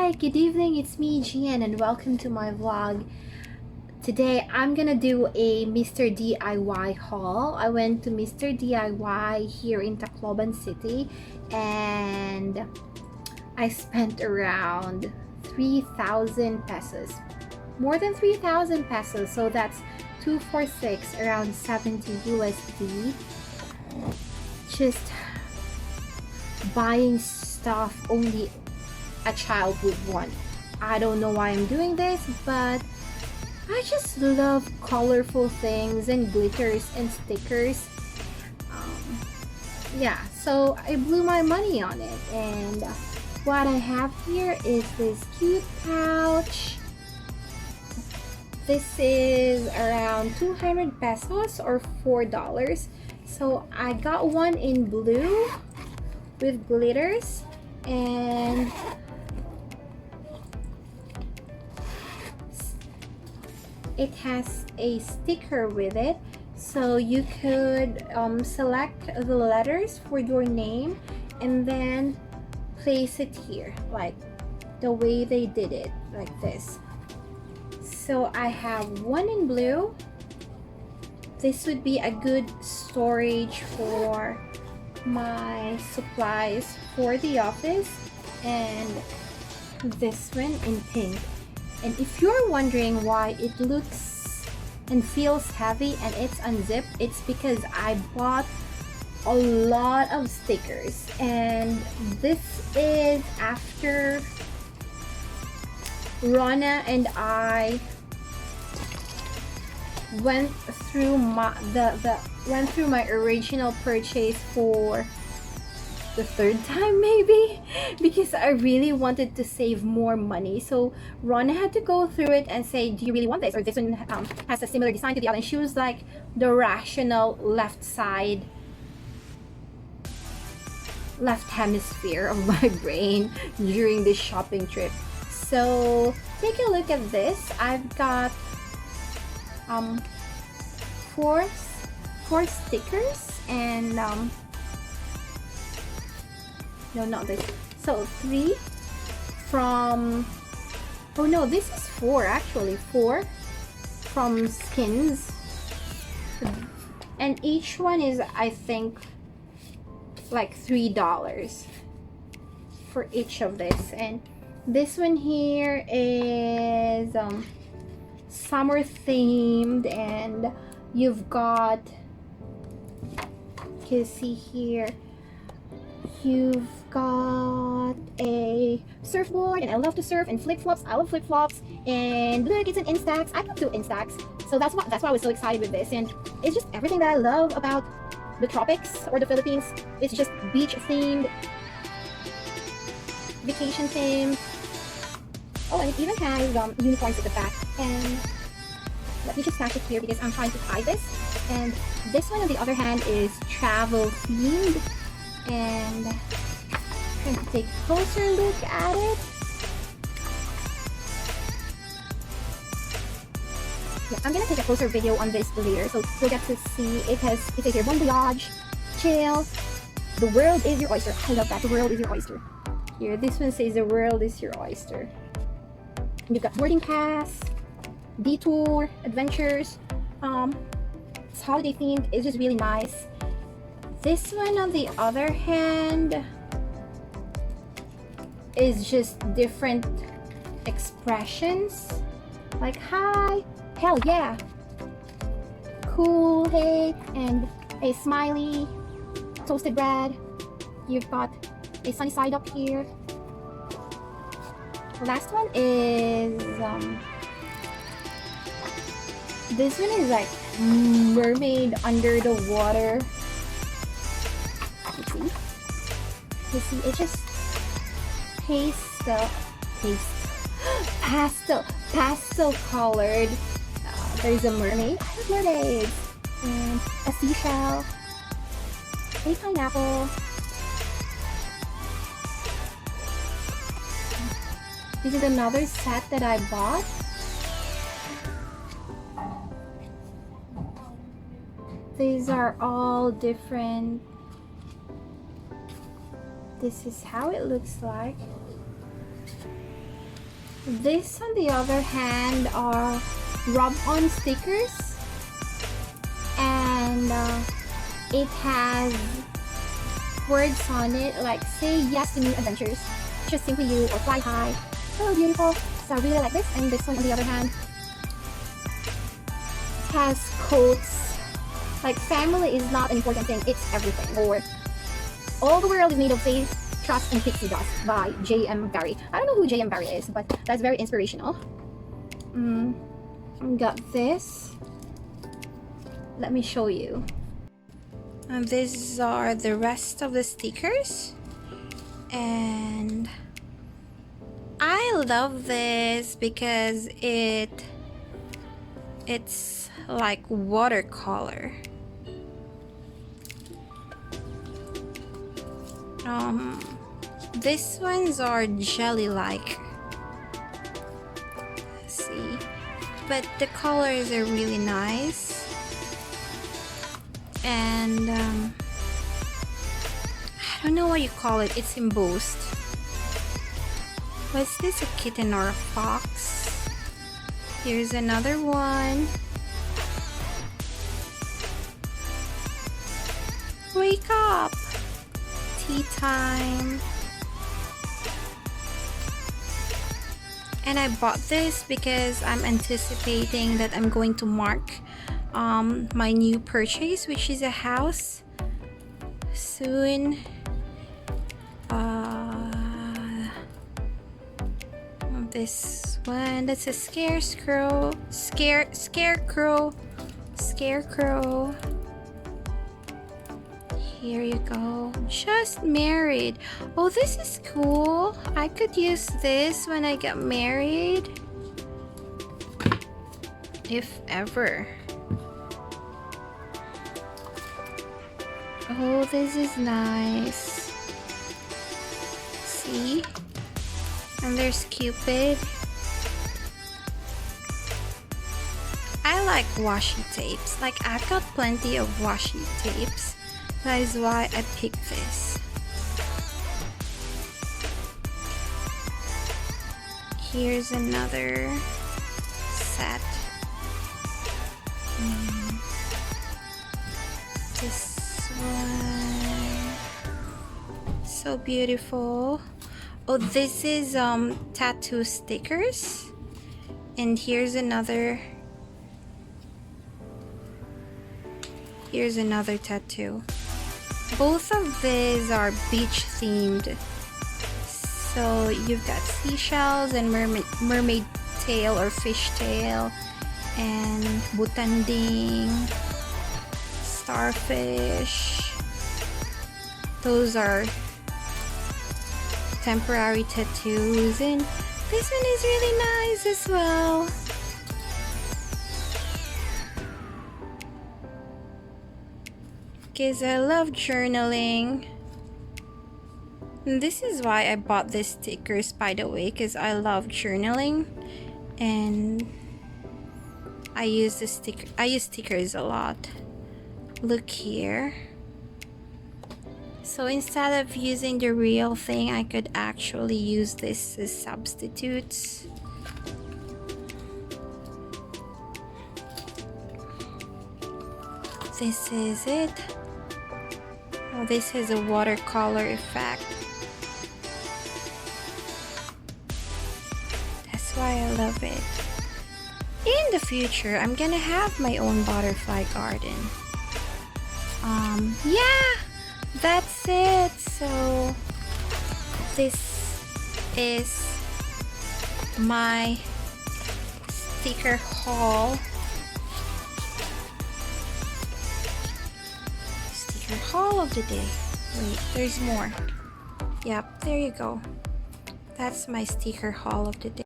Hi, good evening, it's me Gian and welcome to my vlog. Today I'm gonna do a Mr. DIY haul. I went to Mr. DIY here in Tacloban City and I spent around 3,000 pesos. More than 3,000 pesos, so that's 246, around 70 USD. Just buying stuff only a child would want. I don't know why I'm doing this, but I just love colorful things and glitters and stickers. Yeah, so I blew my money on it, and what I have here is this cute pouch. This is around 200 pesos or $4. So I got one in blue with glitters, and it has a sticker with it, so you could select the letters for your name and then place it here, like the way they did it, like this. So I have one in blue. This would be a good storage for my supplies for the office, and this one in pink. And if you're wondering why it looks and feels heavy and it's unzipped, it's because I bought a lot of stickers, and this is after Rona and I went through my original purchase for the third time maybe, because I really wanted to save more money. So Rona had to go through it and say, do you really want this, or this one has a similar design to the other, and she was like the rational left hemisphere of my brain during this shopping trip. So take a look at this. I've got four stickers, and no, not this. So 3 from, oh no, this is 4 actually. 4 from Skins, and each one is, I think, like $3 for each of this. And this one here is summer themed, and you've got, you can see here, you've got a surfboard, and I love to surf, and flip-flops. I love flip-flops, and look, it's an Instax. I got 2 Instax, so that's why I was so excited with this. And it's just everything that I love about the tropics or the Philippines. It's just beach themed, vacation themed. Oh, and it even has unicorns at the back. And let me just stash it here because I'm trying to tie this. And this one, on the other hand, is travel themed, and I'm going to take a closer look at it. Yeah, I'm gonna take a closer video on this later, so you'll get to see. It says here, bon voyage, chill, the world is your oyster. I love that, the world is your oyster. Here, this one says the world is your oyster. And you've got boarding pass, detour, adventures. It's holiday themed. It's just really nice. This one, on the other hand, is just different expressions, like hi, hell yeah, cool, hey, and a smiley, toasted bread. You've got a sunny side up here. The last one is this one is like mermaid under the water. You see, it's just pastel colored. There's a mermaid. I love mermaids. And a seashell, a pineapple. This is another set that I bought. These are all different. This is how it looks like. This, on the other hand, are rub-on stickers, and it has words on it like "say yes to new adventures," "just simply you," or "fly high." So beautiful. So I really like this. And this one, on the other hand, has quotes like "family is not an important thing, it's everything," or "all the world is made of faith, trust, and pixie dust" by J.M. Barrie. I don't know who J.M. Barrie is, but that's very inspirational. Got this. Let me show you. And these are the rest of the stickers, and I love this because it's like watercolor. These ones are jelly-like. See, but the colors are really nice. And I don't know what you call it. It's embossed. Was this a kitten or a fox? Here's another one. Wake up! Tea time. And I bought this because I'm anticipating that I'm going to mark my new purchase, which is a house, soon. This one, that's a scarecrow. Here you go. Just married. Oh, this is cool. I could use this when I get married, if ever. Oh, this is nice. See? And there's Cupid. I like washi tapes. Like, I've got plenty of washi tapes. That is why I picked this. Here's another set. This one, so beautiful. Oh, this is tattoo stickers. And here's another tattoo. Both of these are beach themed. So you've got seashells and mermaid tail or fish tail, and butanding, starfish. Those are temporary tattoos, and this one is really nice as well. Because I love journaling. And this is why I bought these stickers, by the way, because I love journaling, and I use stickers a lot. Look here. So instead of using the real thing, I could actually use this as substitutes. This is it. Oh, this has a watercolor effect. That's why I love it. In the future, I'm gonna have my own butterfly garden. Yeah, that's it. So this is my sticker haul. Sticker haul of the day. Wait, there's more. Yep, there you go. That's my sticker haul of the day.